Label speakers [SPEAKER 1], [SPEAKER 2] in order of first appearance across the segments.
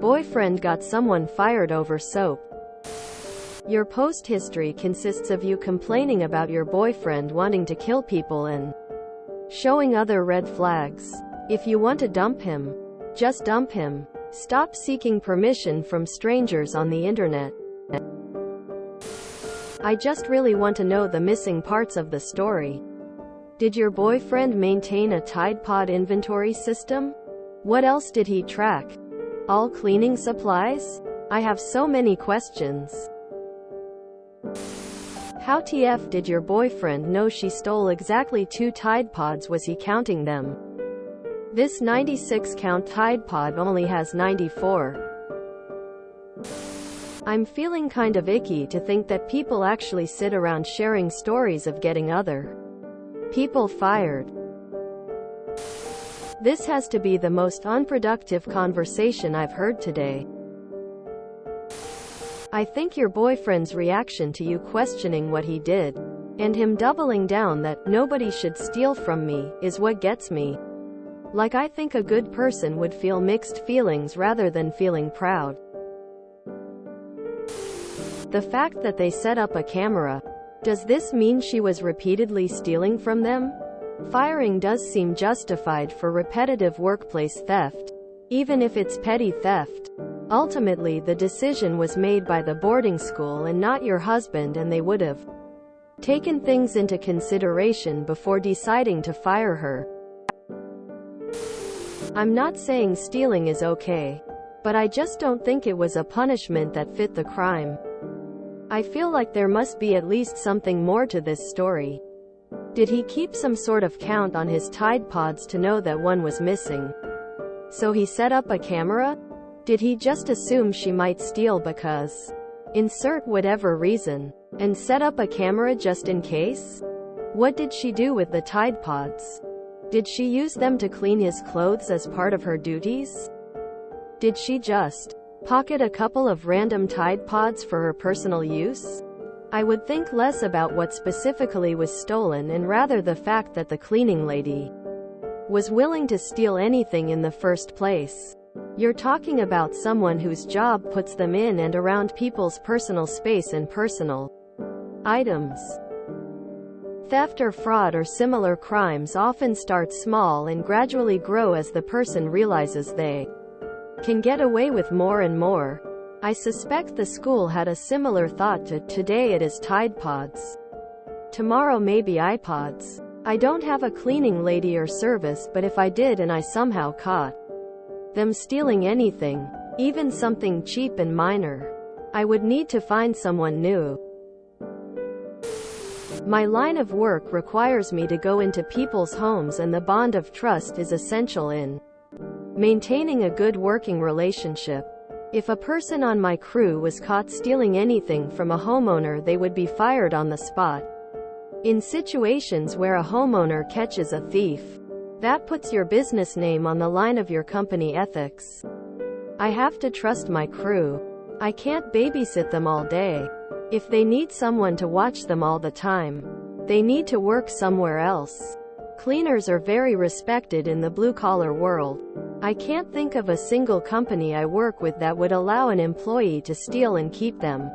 [SPEAKER 1] boyfriend got someone fired over soap. Your post history consists of you complaining about your boyfriend wanting to kill people and showing other red flags. If you want to dump him, just dump him. Stop seeking permission from strangers on the internet. I just really want to know the missing parts of the story. Did your boyfriend maintain a Tide Pod inventory system? What else did he track? All cleaning supplies? I have so many questions. How TF did your boyfriend know she stole exactly 2 Tide Pods? Was he counting them? This 96 count Tide Pod only has 94. I'm feeling kind of icky to think that people actually sit around sharing stories of getting other people fired. This has to be the most unproductive conversation I've heard today. I think your boyfriend's reaction to you questioning what he did, and him doubling down that nobody should steal from me, is what gets me. Like, I think a good person would feel mixed feelings rather than feeling proud. The fact that they set up a camera, does this mean she was repeatedly stealing from them? Firing does seem justified for repetitive workplace theft, even if it's petty theft. Ultimately, the decision was made by the boarding school and not your husband, and they would have taken things into consideration before deciding to fire her. I'm not saying stealing is okay, but I just don't think it was a punishment that fit the crime. I feel like there must be at least something more to this story. Did he keep some sort of count on his Tide Pods to know that one was missing? So he set up a camera? Did he just assume she might steal because insert whatever reason, and set up a camera just in case? What did she do with the Tide Pods? Did she use them to clean his clothes as part of her duties? Did she just pocket a couple of random Tide Pods for her personal use? I would think less about what specifically was stolen and rather the fact that the cleaning lady was willing to steal anything in the first place. You're talking about someone whose job puts them in and around people's personal space and personal items. Theft or fraud or similar crimes often start small and gradually grow as the person realizes they can get away with more and more. I suspect the school had a similar thought to, today it is Tide Pods, tomorrow maybe iPods. I don't have a cleaning lady or service, but if I did and I somehow caught them stealing anything, even something cheap and minor, I would need to find someone new. My line of work requires me to go into people's homes, and the bond of trust is essential in maintaining a good working relationship. If a person on my crew was caught stealing anything from a homeowner, they would be fired on the spot. In situations where a homeowner catches a thief, that puts your business name on the line of your company ethics. I have to trust my crew. I can't babysit them all day. If they need someone to watch them all the time, they need to work somewhere else. Cleaners are very respected in the blue-collar world. I can't think of a single company I work with that would allow an employee to steal and keep them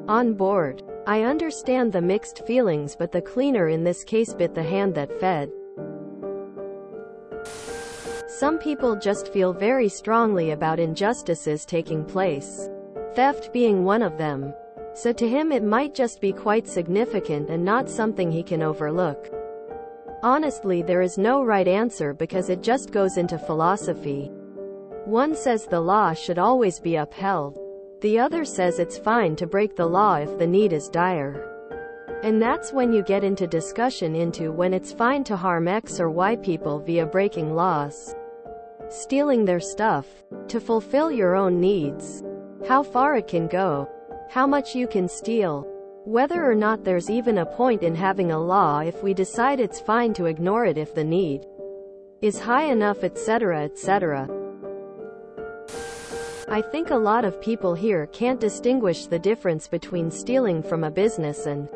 [SPEAKER 1] on board. I understand the mixed feelings, but the cleaner in this case bit the hand that fed. Some people just feel very strongly about injustices taking place, theft being one of them. So to him it might just be quite significant and not something he can overlook. Honestly, there is no right answer because it just goes into philosophy. One says the law should always be upheld. The other says it's fine to break the law if the need is dire. And that's when you get into discussion into when it's fine to harm X or Y people via breaking laws, stealing their stuff, to fulfill your own needs. How far it can go. How much you can steal. Whether or not there's even a point in having a law if we decide it's fine to ignore it if the need is high enough, etc., etc. I think a lot of people here can't distinguish the difference between stealing from a business and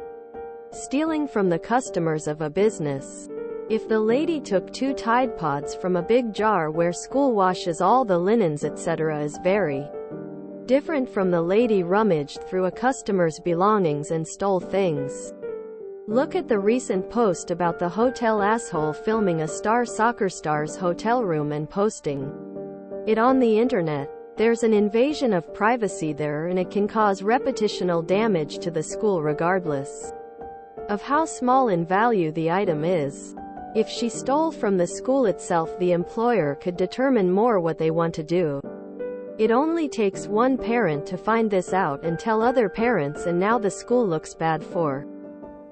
[SPEAKER 1] stealing from the customers of a business. If the lady took 2 Tide Pods from a big jar where school washes all the linens etc. is very different from the lady rummaged through a customer's belongings and stole things. Look at the recent post about the hotel asshole filming a soccer star's hotel room and posting it on the internet. There's an invasion of privacy there, and it can cause reputational damage to the school regardless of how small in value the item is. If she stole from the school itself, the employer could determine more what they want to do. It only takes one parent to find this out and tell other parents, and now the school looks bad for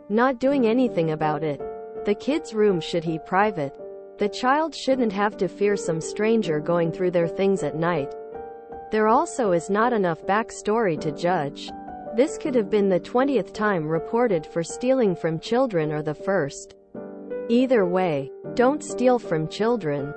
[SPEAKER 1] not doing anything about it. The kid's room should be private. The child shouldn't have to fear some stranger going through their things at night. There also is not enough backstory to judge. This could have been the 20th time reported for stealing from children or the first. Either way, don't steal from children.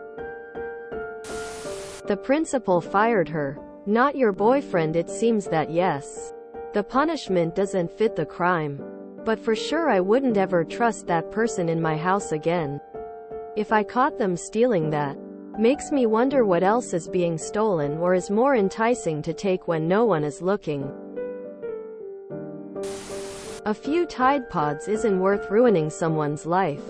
[SPEAKER 1] The principal fired her, not your boyfriend. It seems that yes, the punishment doesn't fit the crime. But for sure I wouldn't ever trust that person in my house again. If I caught them stealing that, makes me wonder what else is being stolen or is more enticing to take when no one is looking. A few Tide Pods isn't worth ruining someone's life.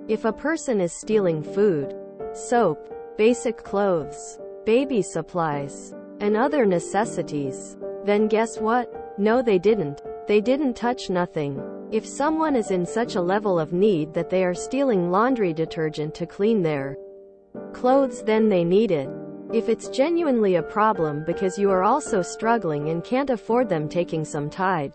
[SPEAKER 1] If a person is stealing food, soap, basic clothes, baby supplies, and other necessities, then guess what? No, they didn't. They didn't touch nothing. If someone is in such a level of need that they are stealing laundry detergent to clean their clothes, then they need it. If it's genuinely a problem because you are also struggling and can't afford them taking some Tide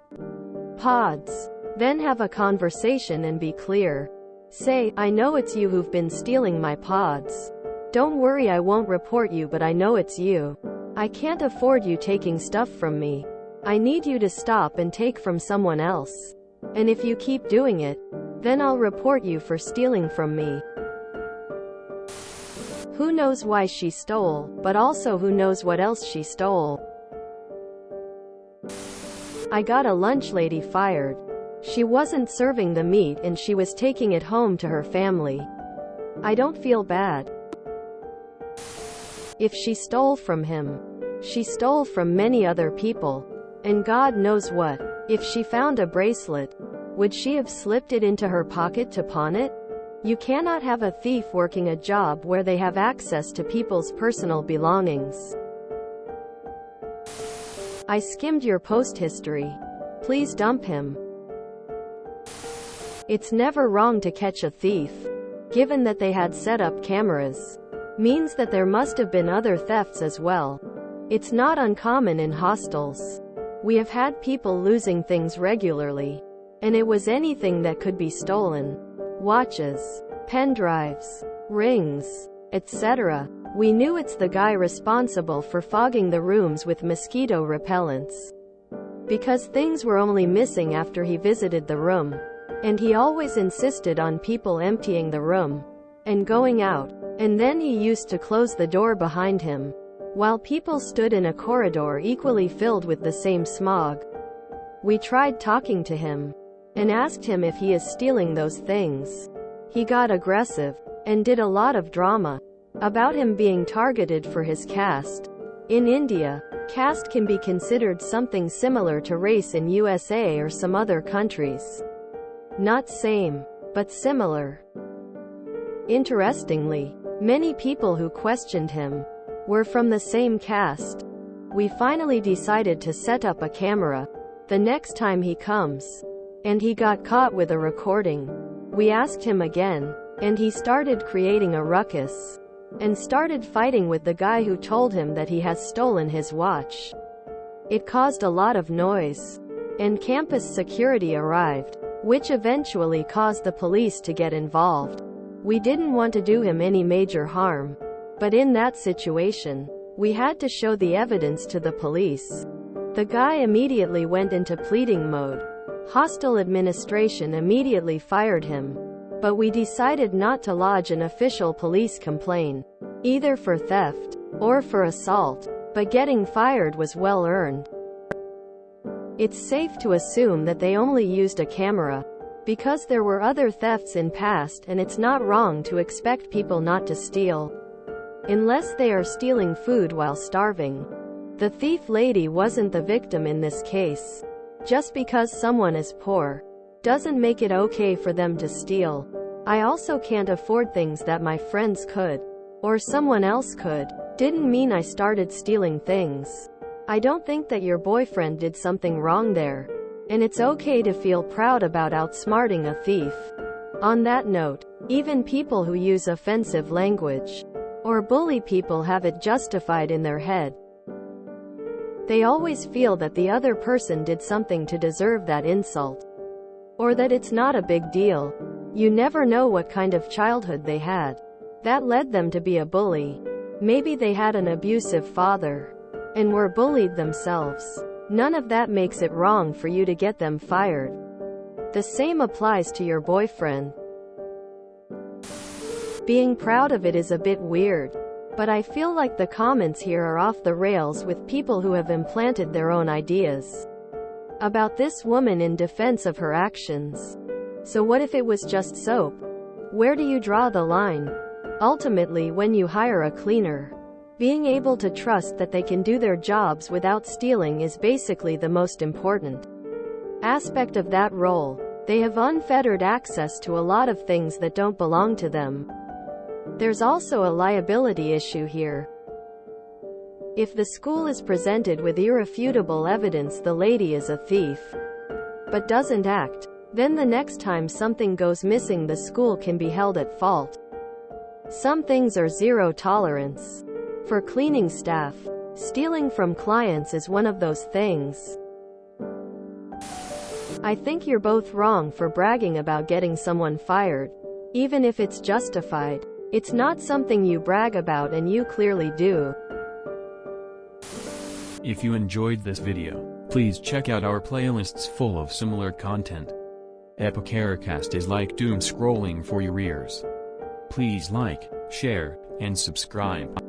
[SPEAKER 1] Pods, then have a conversation and be clear. Say, I know it's you who've been stealing my pods. Don't worry, I won't report you, but I know it's you. I can't afford you taking stuff from me. I need you to stop and take from someone else. And if you keep doing it, then I'll report you for stealing from me. Who knows why she stole, but also who knows what else she stole. I got a lunch lady fired. She wasn't serving the meat and she was taking it home to her family. I don't feel bad. If she stole from him, she stole from many other people. And God knows what. If she found a bracelet, would she have slipped it into her pocket to pawn it? You cannot have a thief working a job where they have access to people's personal belongings. I skimmed your post history. Please dump him. It's never wrong to catch a thief. Given that they had set up cameras, means that there must have been other thefts as well. It's not uncommon in hostels. We have had people losing things regularly. And it was anything that could be stolen. Watches, pen drives, rings, etc. We knew it's the guy responsible for fogging the rooms with mosquito repellents. Because things were only missing after he visited the room. And he always insisted on people emptying the room and going out. And then he used to close the door behind him, while people stood in a corridor equally filled with the same smog. We tried talking to him and asked him if he is stealing those things. He got aggressive and did a lot of drama about him being targeted for his caste. In India, caste can be considered something similar to race in USA or some other countries. Not same, but similar. Interestingly, many people who questioned him were from the same caste. We finally decided to set up a camera the next time he comes, and he got caught with a recording. We asked him again, and he started creating a ruckus and started fighting with the guy who told him that he has stolen his watch. It caused a lot of noise, and campus security arrived, which eventually caused the police to get involved. We didn't want to do him any major harm, but in that situation, we had to show the evidence to the police. The guy immediately went into pleading mode. Hostel administration immediately fired him, but we decided not to lodge an official police complaint, either for theft or for assault, but getting fired was well earned. It's safe to assume that they only used a camera. Because there were other thefts in past, and it's not wrong to expect people not to steal. Unless they are stealing food while starving. The thief lady wasn't the victim in this case. Just because someone is poor doesn't make it okay for them to steal. I also can't afford things that my friends could, or someone else could. Didn't mean I started stealing things. I don't think that your boyfriend did something wrong there. And it's okay to feel proud about outsmarting a thief. On that note, even people who use offensive language or bully people have it justified in their head. They always feel that the other person did something to deserve that insult, or that it's not a big deal. You never know what kind of childhood they had that led them to be a bully. Maybe they had an abusive father and were bullied themselves. None of that makes it wrong for you to get them fired. The same applies to your boyfriend. Being proud of it is a bit weird, but I feel like the comments here are off the rails with people who have implanted their own ideas about this woman in defense of her actions. So what if it was just soap? Where do you draw the line? Ultimately, when you hire a cleaner, being able to trust that they can do their jobs without stealing is basically the most important aspect of that role. They have unfettered access to a lot of things that don't belong to them. There's also a liability issue here. If the school is presented with irrefutable evidence the lady is a thief, but doesn't act, then the next time something goes missing the school can be held at fault. Some things are zero tolerance. For cleaning staff, stealing from clients is one of those things. I think you're both wrong for bragging about getting someone fired. Even if it's justified, it's not something you brag about, and you clearly do.
[SPEAKER 2] If you enjoyed this video, please check out our playlists full of similar content. Epicaricast is like doom scrolling for your ears. Please like, share, and subscribe.